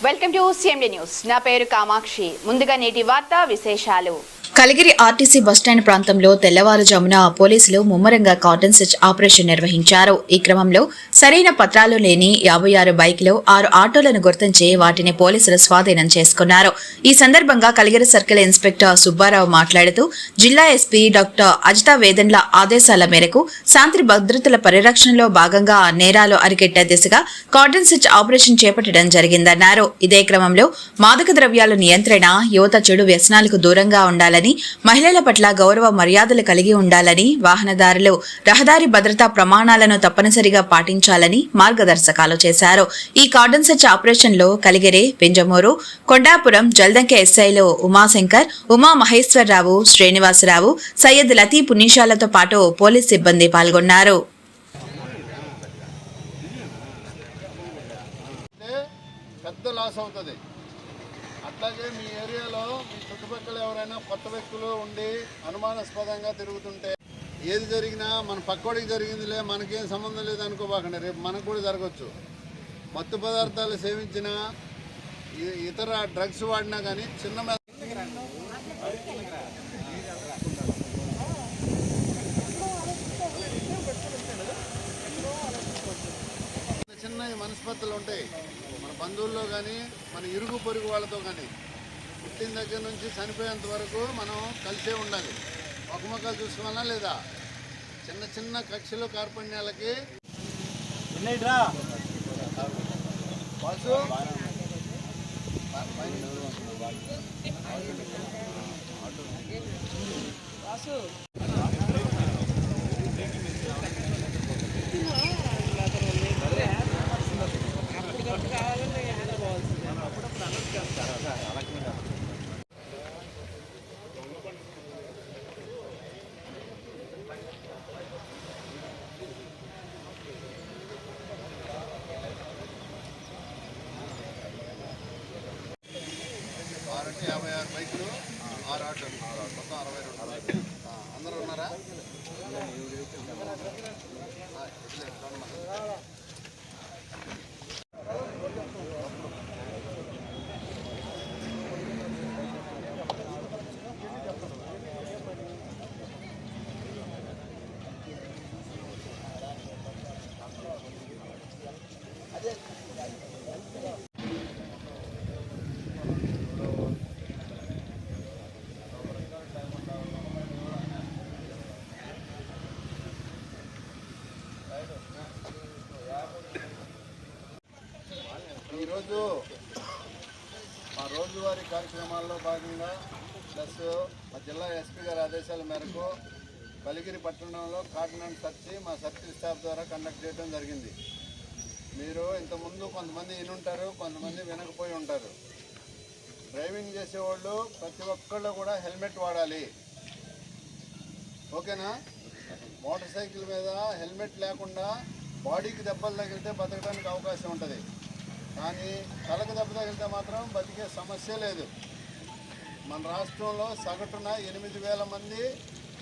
Welcome to CMD news. నా పేరు కామాక్షి. ముందుగా నేటి వార్తా విశేషాలు. కలిగిరి ఆర్టీసీ బస్టాండ్ ప్రాంతంలో తెల్లవారుజామున పోలీసులు ముమ్మరంగా కార్డన్ సెర్చ్ ఆపరేషన్ నిర్వహించారు. ఈ క్రమంలో సరైన పత్రాలు లేని 56 బైకులు 6 ఆటోలను గుర్తించి వాటిని పోలీసులు స్వాధీనం చేసుకున్నారు. ఈ సందర్భంగా కలిగిరి సర్కిల్ ఇన్స్పెక్టర్ సుబ్బారావు మాట్లాడుతూ జిల్లా ఎస్పీ డాక్టర్ అజితా వేదన్ల ఆదేశాల మేరకు శాంతి భద్రతల పరిరక్షణలో భాగంగా నేరాలు అరికెట్టే దిశగా కార్డన్ సెర్చ్ ఆపరేషన్ చేపట్టడం జరిగిందన్నారు. ఇదే క్రమంలో మాదక ద్రవ్యాల నియంత్రణ, యువత చెడు వ్యసనాలకు దూరంగా ఉండాలని, మహిళల పట్ల గౌరవ మర్యాదలు కలిగి ఉండాలని, వాహనదారులు రహదారి భద్రతా ప్రమాణాలను తప్పనిసరిగా పాటించాలని మార్గదర్శకాలు చేశారు. ఈ కార్డన్ సెర్చ్ ఆపరేషన్ లో కలిగిరి, పెంజమూరు, కొండాపురం జల్దంకె ఎస్ఐలు ఉమాశంకర్, ఉమా మహేశ్వరరావు, శ్రీనివాసరావు, సయ్యద్ లతీఫ్ పునీషాలతో పాటు పోలీస్ సిబ్బంది పాల్గొన్నారు. అట్లాగే మీ ఏరియాలో మీ చుట్టుపక్కల ఎవరైనా కొత్త వ్యక్తులు ఉండి అనుమానాస్పదంగా తిరుగుతుంటే ఏది జరిగినా మన పక్కోడికి జరిగిందిలే, మనకేం సంబంధం లేదు అనుకోబాకండి. రేపు మనకు కూడా జరగచ్చు. మత్తు పదార్థాలు సేవించినా, ఇతర డ్రగ్స్ వాడినా కానీ చిన్న చిన్న మనస్పర్ధలు ఉంటాయి. మన బంధువుల్లో కానీ, మన ఇరుగు పొరుగు వాళ్ళతో కానీ పుట్టిన దగ్గర నుంచి చనిపోయేంత వరకు మనం కలిసే ఉండాలి. ఒక మొక్కలు చూసుకోవాలా లేదా? చిన్న చిన్న కక్షలు కార్పణ్యాలకి అంటే 56 బైకులు 6 ఆటోలు మొత్తం 62. అందరూ ఉన్నారా? ఈరోజు మా రోజువారీ కార్యక్రమాల్లో భాగంగా ప్లస్ మా జిల్లా ఎస్పీ గారి ఆదేశాల మేరకు కలిగిరి పట్టణంలో కార్డన్ సెర్చ్ మా సర్కిల్ స్టాఫ్ ద్వారా కండక్ట్ చేయడం జరిగింది. మీరు ఇంతకుముందు కొంతమంది వినుంటారు, కొంతమంది వినకపోయి ఉంటారు. డ్రైవింగ్ చేసేవాళ్ళు ప్రతి ఒక్కళ్ళు కూడా హెల్మెట్ వాడాలి. ఓకేనా? మోటార్ సైకిల్ మీద హెల్మెట్ లేకుండా బాడీకి దెబ్బలు తగిలితే బతకడానికి అవకాశం ఉంటుంది, కానీ తలకు దెబ్బ తగిలితే మాత్రం బతికే సమస్య లేదు. మన రాష్ట్రంలో సగటున 8,000 మంది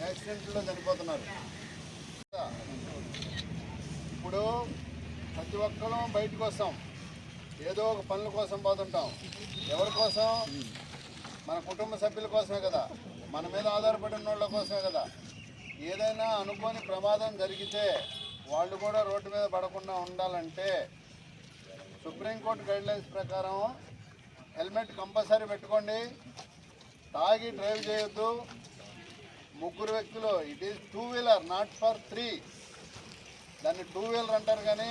యాక్సిడెంట్లో చనిపోతున్నారు. ఇప్పుడు ప్రతి ఒక్కరూ బయటకు వస్తాం, ఏదో ఒక పనుల కోసం పోతుంటాం. ఎవరి కోసం? మన కుటుంబ సభ్యుల కోసమే కదా, మన మీద ఆధారపడి ఉన్న వాళ్ళ కోసమే కదా. ఏదైనా అనుకోని ప్రమాదం జరిగితే వాళ్ళు కూడా రోడ్డు మీద పడకుండా ఉండాలంటే సుప్రీంకోర్టు గైడ్లైన్స్ ప్రకారం హెల్మెట్ కంపల్సరీ పెట్టుకోండి. తాగి డ్రైవ్ చేయొద్దు. 3 వ్యక్తులు, it is 2 wheeler, not for 3. దాన్ని 2 వీలర్ అంటారు కానీ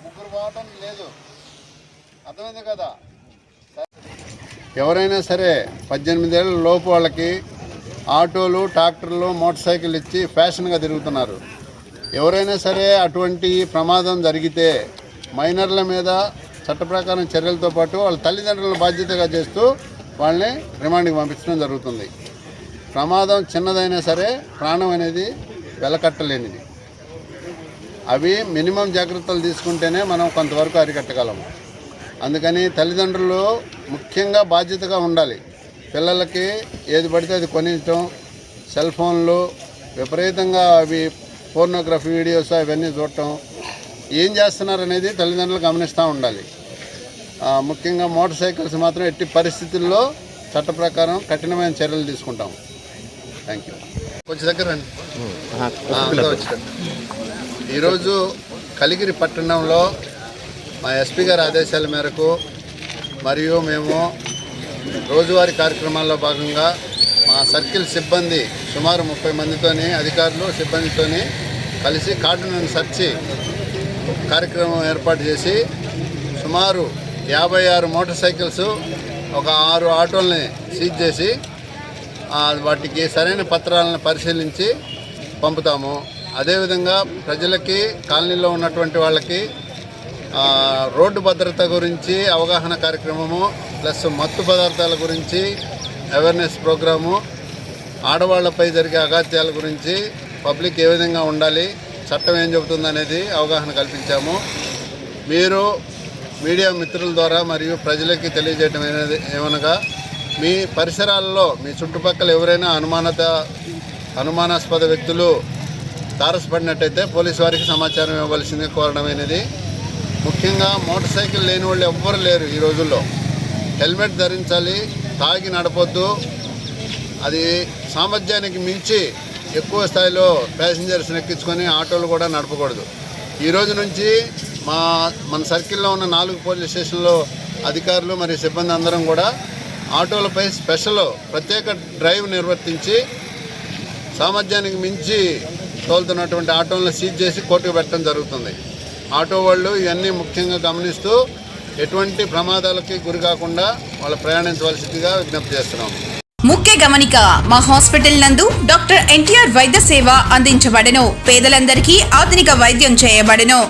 3 పోవటానికి లేదు. అర్థమైంది కదా? ఎవరైనా సరే 18 ఏళ్ళ లోపు వాళ్ళకి ఆటోలు, ట్రాక్టర్లు, మోటార్ సైకిల్ ఇచ్చి ఫ్యాషన్గా తిరుగుతున్నారు. ఎవరైనా సరే అటువంటి ప్రమాదం జరిగితే మైనర్ల మీద చట్ట ప్రకారం చర్యలతో పాటు వాళ్ళ తల్లిదండ్రులను బాధ్యతగా చేస్తూ వాళ్ళని రిమాండ్కి పంపించడం జరుగుతుంది. ప్రమాదం చిన్నదైనా సరే ప్రాణం అనేది వెలకట్టలేనిది. అవి మినిమం జాగ్రత్తలు తీసుకుంటేనే మనం కొంతవరకు అరికట్టగలము. అందుకని తల్లిదండ్రులు ముఖ్యంగా బాధ్యతగా ఉండాలి. పిల్లలకి ఏది పడితే అది కొనించడం, సెల్ ఫోన్లు విపరీతంగా అవి పోర్నోగ్రఫీ వీడియోస్ అవన్నీ చూడటం, ఏం చేస్తున్నారు అనేది తల్లిదండ్రులు గమనిస్తూ ఉండాలి. ముఖ్యంగా మోటార్ సైకిల్స్ మాత్రం ఎట్టి పరిస్థితుల్లో చట్ట ప్రకారం కఠినమైన చర్యలు తీసుకుంటాం. Thank you. కొంచెం దగ్గర రండి. ఈరోజు కలిగిరి పట్టణంలో మా ఎస్పీ గారి ఆదేశాల మేరకు మరియు మేము రోజువారీ కార్యక్రమాల్లో భాగంగా మా సర్కిల్ సిబ్బంది సుమారు 30 మందితోని అధికారులు సిబ్బందితోని కలిసి కార్డన్ సర్చి కార్యక్రమం ఏర్పాటు చేసి సుమారు 56 మోటార్ సైకిల్స్, ఒక 6 ఆటోల్ని సీజ్ చేసి వాటికి సరైన పత్రాలను పరిశీలించి పంపుతాము. అదేవిధంగా ప్రజలకి, కాలనీలో ఉన్నటువంటి వాళ్ళకి రోడ్డు భద్రత గురించి అవగాహన కార్యక్రమము, ప్లస్ మత్తు పదార్థాల గురించి అవేర్నెస్ ప్రోగ్రాము, ఆడవాళ్లపై జరిగే అఘాత్యాల గురించి పబ్లిక్ ఏ విధంగా ఉండాలి, చట్టం ఏం చెబుతుందనేది అవగాహన కల్పించాము. మీరు మీడియా మిత్రుల ద్వారా మరియు ప్రజలకి తెలియజేయటం ఏమనగా, మీ పరిసరాల్లో మీ చుట్టుపక్కల ఎవరైనా అనుమానాస్పద వ్యక్తులు తారసపడినట్టయితే పోలీసు వారికి సమాచారం ఇవ్వవలసిందిగా కోరడమైనది. ముఖ్యంగా మోటార్ సైకిల్ లేని వాళ్ళు ఎవ్వరు లేరు ఈ రోజుల్లో. హెల్మెట్ ధరించాలి, తాగి నడపొద్దు, అది సామర్థ్యానికి మించి ఎక్కువ స్థాయిలో ప్యాసింజర్స్ని ఎక్కించుకొని ఆటోలు కూడా నడపకూడదు. ఈ రోజు నుంచి మన సర్కిల్లో ఉన్న 4 పోలీస్ స్టేషన్లో అధికారులు మరియు సిబ్బంది అందరం కూడా ఆటోలపై ప్రత్యేక డ్రైవ్ నిర్వర్తించి సామర్థ్యానికి మించి తోలుతున్నటువంటి ఆటోలను సీజ్ చేసి కోర్టుకు పెట్టడం జరుగుతుంది. ఆటో వాళ్ళు ఇవన్నీ ముఖ్యంగా గమనిస్తూ ఎటువంటి ప్రమాదాలకి గురి కాకుండా వాళ్ళు ప్రయాణించవలసిందిగా విజ్ఞప్తి చేస్తున్నాం. ముఖ్య గమనిక, మా హాస్పిటల్ నందు డాక్టర్ ఎన్టీఆర్ వైద్య సేవ అందించబడెను. పేదలందరికీ ఆధునిక వైద్యం చేయబడెను.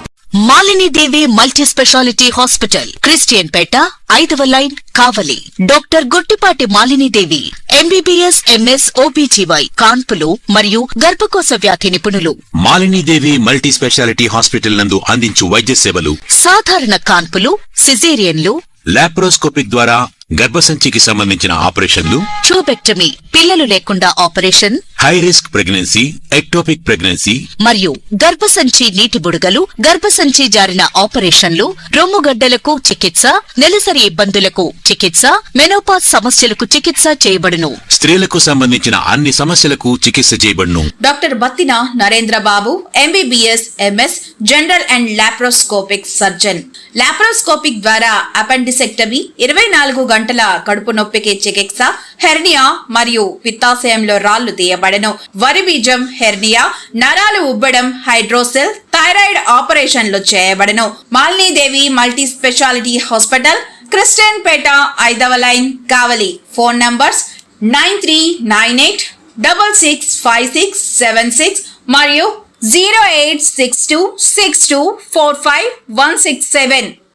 Malinidevi multi speciality hospital, Christian Peta, 5వ line, Kavali. Doctor Gottipati Malinidevi MBBS, MS, OBGY, కాన్పులు మరియు గర్భకోశ వ్యాధి నిపుణులు. మాలినీదేవి మల్టీ స్పెషాలిటీ హాస్పిటల్ నందు అందించు వైద్య సేవలు: సాధారణ కాన్పులు, సిజేరియన్లు, లాప్రోస్కోపిక్ ద్వారా గర్భసంచికి సంబంధించిన ఆపరేషన్లు, ట్యూబెక్టమీ, పిల్లలు లేకుండా operation, high risk pregnancy, ectopic pregnancy మరియు గర్భసంచి నీటి బుడగలు, గర్భసంచి జారిన ఆపరేషన్లు, రొమ్ముగడ్డలకు చికిత్స, నెలసరి ఇబ్బందులకు చికిత్స, మెనోపాజ్ సమస్యలకు చికిత్స చేయబడును. స్త్రీలకు సంబంధించిన అన్ని సమస్యలకు చికిత్స చేయబడును. Doctor Battina Narendra Babu MBBS, MS, general and laparoscopic surgeon. Laparoscopic ద్వారా అపెండిసెక్టమీ, 24 గంటల కడుపు నొప్పికి చికిత్స, హెర్నియా మరియు పిత్తాశయంలో రాళ్లు తీయబడెను. వరి బీజం, హెర్నియా, నరాలు ఉబ్బడం, హైడ్రోసెల్, థైరాయిడ్ ఆపరేషన్లు చేయబడెను. Malinidevi multi speciality hospital, Christian Peta, 5వ లైన్, కావలి. ఫోన్ నంబర్స్ 9398665676 మరియు 08626245167.